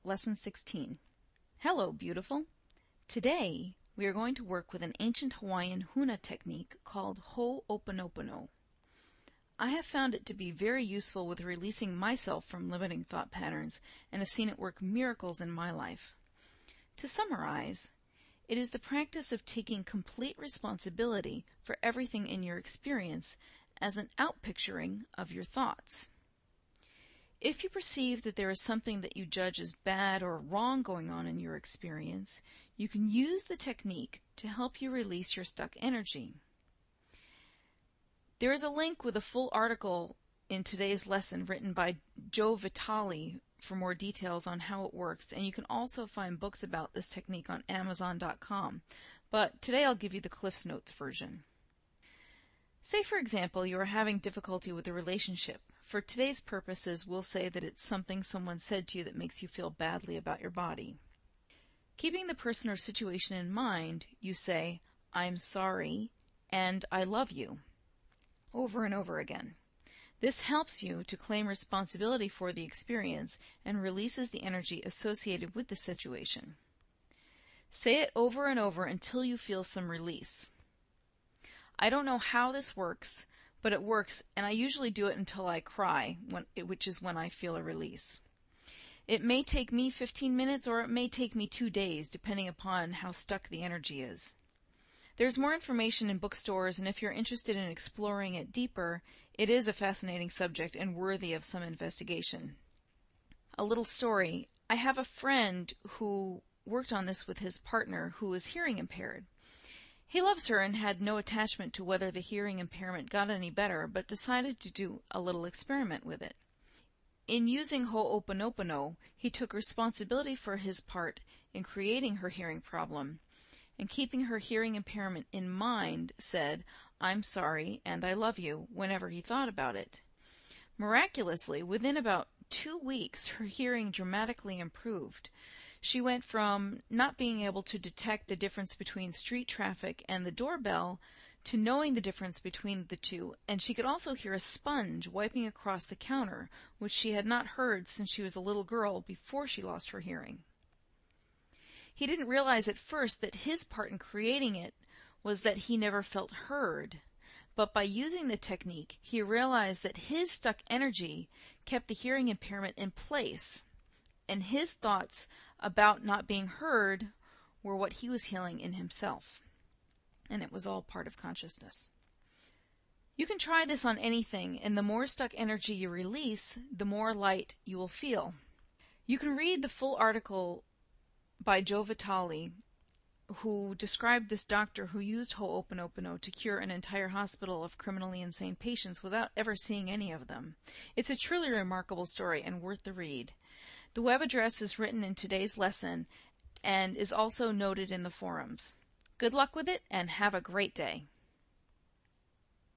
Lesson 16. Hello, beautiful. Today, we are going to work with an ancient Hawaiian huna technique called Ho'oponopono. I have found it to be very useful with releasing myself from limiting thought patterns and have seen it work miracles in my life. To summarize, it is the practice of taking complete responsibility for everything in your experience as an outpicturing of your thoughts. If you perceive that there is something that you judge as bad or wrong going on in your experience, you can use the technique to help you release your stuck energy. There is a link with a full article in today's lesson written by Joe Vitale for more details on how it works, and you can also find books about this technique on Amazon.com. But today I'll give you the Cliff's Notes version. Say, for example, you are having difficulty with a relationship. For today's purposes, we'll say that it's something someone said to you that makes you feel badly about your body. Keeping the person or situation in mind, you say, "I'm sorry," and "I love you," over and over again. This helps you to claim responsibility for the experience and releases the energy associated with the situation. Say it over and over until you feel some release. I don't know how this works, but it works, and I usually do it until I cry, which is when I feel a release. It may take me 15 minutes or it may take me 2 days, depending upon how stuck the energy is. There's more information in bookstores, and if you're interested in exploring it deeper, it is a fascinating subject and worthy of some investigation. A little story. I have a friend who worked on this with his partner who is hearing impaired. He loves her and had no attachment to whether the hearing impairment got any better, but decided to do a little experiment with it. In using Ho'oponopono, he took responsibility for his part in creating her hearing problem, and keeping her hearing impairment in mind, said, "I'm sorry and I love you," whenever he thought about it. Miraculously, within about 2 weeks, her hearing dramatically improved. She went from not being able to detect the difference between street traffic and the doorbell to knowing the difference between the two, and she could also hear a sponge wiping across the counter, which she had not heard since she was a little girl before she lost her hearing. He didn't realize at first that his part in creating it was that he never felt heard, but by using the technique, he realized that his stuck energy kept the hearing impairment in place, and his thoughts about not being heard were what he was healing in himself. And it was all part of consciousness. You can try this on anything, and the more stuck energy you release, the more light you will feel. You can read the full article by Joe Vitale, who described this doctor who used Ho'oponopono to cure an entire hospital of criminally insane patients without ever seeing any of them. It's a truly remarkable story and worth the read. The web address is written in today's lesson and is also noted in the forums. Good luck with it and have a great day.